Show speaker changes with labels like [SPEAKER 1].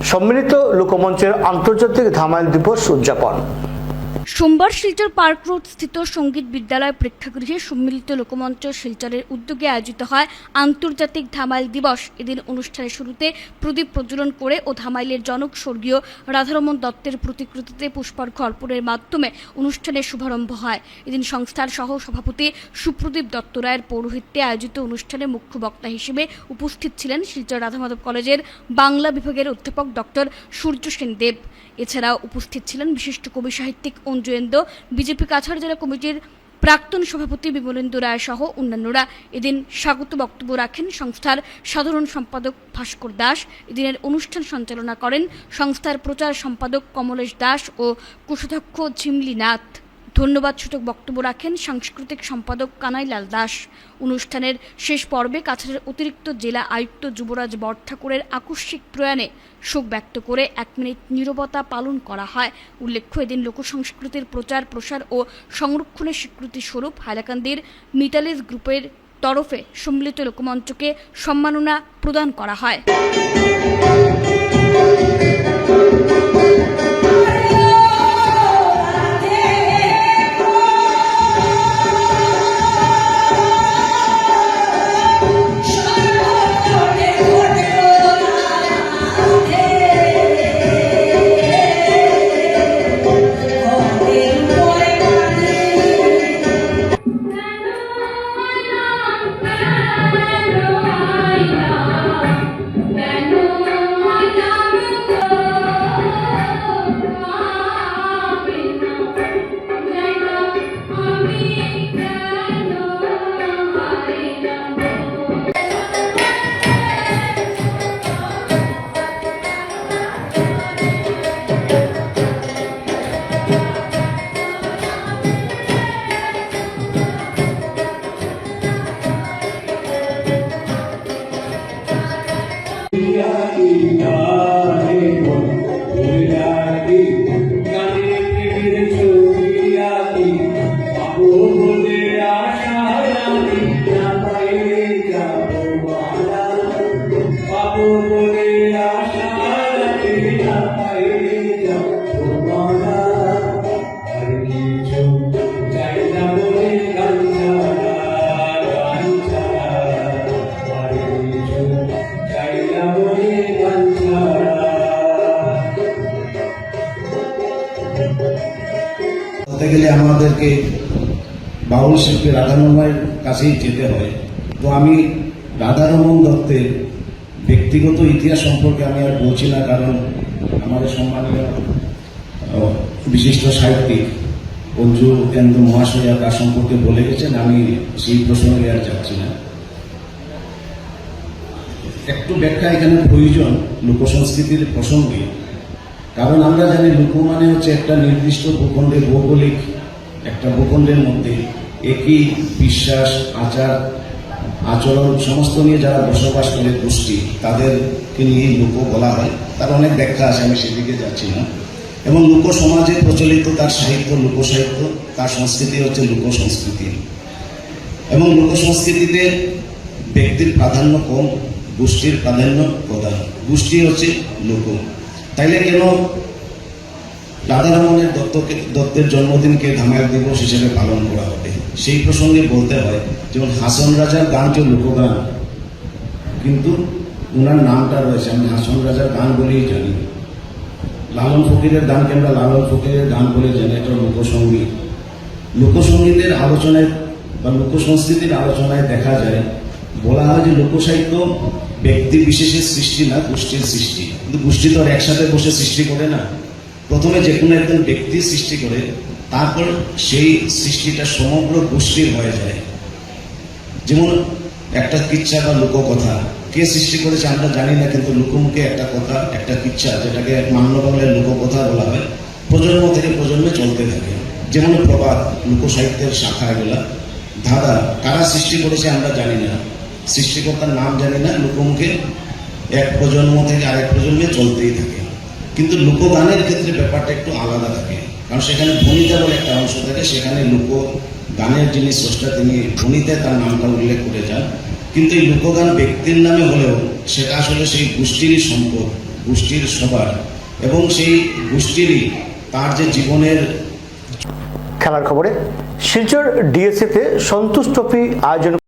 [SPEAKER 1] সম্মিলিত লোকমঞ্চের আন্তর্জাতিক ধামাইল দিবস উদযাপন।
[SPEAKER 2] সোমবার শিলচর পার্ক রোড স্থিত সঙ্গীত বিদ্যালয় প্রেক্ষাগৃহে সম্মিলিত লোকমঞ্চ শিলচরের উদ্যোগে আয়োজিত হয় আন্তর্জাতিক ধামাইল দিবস। এদিন অনুষ্ঠানের শুরুতে প্রদীপ প্রজ্বলন করে ও ধামাইলের জনক স্বর্গীয় রাধারমণ দত্তের প্রতিকৃতিতে পুষ্পার্ঘ্য অর্পণের মাধ্যমে অনুষ্ঠানের শুভারম্ভ হয়। এদিন সংস্থার সহ সভাপতি সুপ্রদীপ দত্ত রায়ের পৌরোহিত্যে আয়োজিত অনুষ্ঠানে মুখ্য বক্তা হিসেবে উপস্থিত ছিলেন শিলচর রাধামাধব কলেজের বাংলা বিভাগের অধ্যাপক ডক্টর সূর্য সেন দেব। এছাড়াও উপস্থিত ছিলেন বিশিষ্ট কবি সাহিত্যিক অঞ্জুয়েন্দ্র, বিজেপি কাছাড় জেলা কমিটির প্রাক্তন সভাপতি বিমলেন্দু রায় সহ অন্যান্যরা। এদিন স্বাগত বক্তব্য রাখেন সংস্থার সাধারণ সম্পাদক ভাস্কর দাস। এদিনের অনুষ্ঠান সঞ্চালনা করেন সংস্থার প্রচার সম্পাদক কমলেশ দাস ও কোষাধ্যক্ষ ঝিমলি নাথ। ধন্যবাদ সূচক বক্তব্য রাখেন সাংস্কৃতিক সম্পাদক কানাইলাল দাস। অনুষ্ঠানের শেষ পর্বে কাছাড়ের অতিরিক্ত জেলা আয়ুক্ত যুবরাজ বরঠাকুরের আকস্মিক প্রয়াণে শোক ব্যক্ত করে 1 মিনিট নীরবতা পালন করা হয়। উল্লেখ্য, এদিন লোকসংস্কৃতির প্রচার প্রসার ও সংরক্ষণের স্বীকৃতি স্বরূপ হাইলাকান্দির মিতালিস গ্রুপের তরফে সম্মিলিত লোকমঞ্চকে সম্মাননা প্রদান করা হয়।
[SPEAKER 3] গেলে আমাদেরকে বাউল শিল্পী রাধারমণের কাছেই যেতে হয়। তো আমি রাধারমণ দত্তের ব্যক্তিগত ইতিহাস সম্পর্কে আমি আর বলছি না, কারণ আমাদের সম্মানীয় বিশিষ্ট সাহিত্যিক অঞ্জুয়েন্দ্র মহাশয়া তার সম্পর্কে বলে গেছেন। আমি সেই প্রসঙ্গে আর যাচ্ছি না। একটু ব্যাখ্যা এখানে প্রয়োজন লোকসংস্কৃতির প্রসঙ্গে, কারণ আমরা জানি লোক মানে হচ্ছে একটা নির্দিষ্ট ভূখণ্ডের ভৌগোলিক একটা ভূখণ্ডের মধ্যে একই বিশ্বাস, আচার, আচরণ সমস্ত নিয়ে যারা বসবাস করে গোষ্ঠী, তাদেরকে নিয়ে লোক বলা হয়। তার অনেক ব্যাখ্যা আছে, আমি সেদিকে যাচ্ছি না। এবং লোক সমাজে প্রচলিত তার সাহিত্য লোকসাহিত্য, তার সংস্কৃতি হচ্ছে লোকসংস্কৃতি। এবং লোকসংস্কৃতিতে ব্যক্তির প্রাধান্য কম, গোষ্ঠীর প্রাধান্য প্রধান। গোষ্ঠী হচ্ছে লোক। তাইলে কেন রাধারমণের দত্তের জন্মদিনকে ধামাইল দিবস হিসেবে পালন করা হবে? সেই প্রসঙ্গে বলতে হয়, যেমন হাসন রাজার গান যে লোকগান, কিন্তু ওনার নামটা রয়েছে, আমি হাসন রাজার গান বলেই জানি। লালন ফকিরের গানকে আমরা লালন ফকিরের গান বলে জানি, এটা লোকসঙ্গীত। লোকসঙ্গীতের আলোচনায় বা লোকসংস্কৃতির আলোচনায় দেখা যায়, বলা হয় যে লোকসাহিত্য ব্যক্তি বিশেষের সৃষ্টি না, গোষ্ঠীর সৃষ্টি। কিন্তু গোষ্ঠী তো আর একসাথে বসে সৃষ্টি করে না। প্রথমে যে কোনো একজন ব্যক্তি সৃষ্টি করে, তারপর সেই সৃষ্টিটা সমগ্র গোষ্ঠীর হয়ে যায়। যেমন একটা কিচ্ছা বা লোককথা কে সৃষ্টি করেছে আমরা জানি না, কিন্তু লোকমুখে একটা কথা, একটা কিচ্ছা, যেটাকে মান্যবাংলার লোককথা বলা হয়, প্রজন্ম থেকে প্রজন্মে চলতে থাকে। যেমন প্রবাদ, লোকসাহিত্যের শাখা, এগুলা ধারা, কারা সৃষ্টি করেছে আমরা জানি না, সৃষ্টিকর্তার নাম জানি না, লোকমুখে এক প্রজন্ম থেকে আরেক প্রজন্মে চলতেই থাকে। কিন্তু লোকগানের ক্ষেত্রে ব্যাপারটা একটু আলাদা থাকে, কারণ সেখানে ভণিতা বলে একটা অংশ থাকে। সেখানে লোক গানের যিনি স্রষ্টা, তিনি ভণিতে তার নামটা উল্লেখ করে যান। কিন্তু এই লোকগান ব্যক্তির নামে হলেও সেটা আসলে সেই গোষ্ঠীরই সম্পদ, গোষ্ঠীর সবার, এবং সেই গোষ্ঠীরই তার যে জীবনের।
[SPEAKER 1] খেলার খবরে শিলচর ডিএসএতে সন্তোষ ট্রফি আয়োজন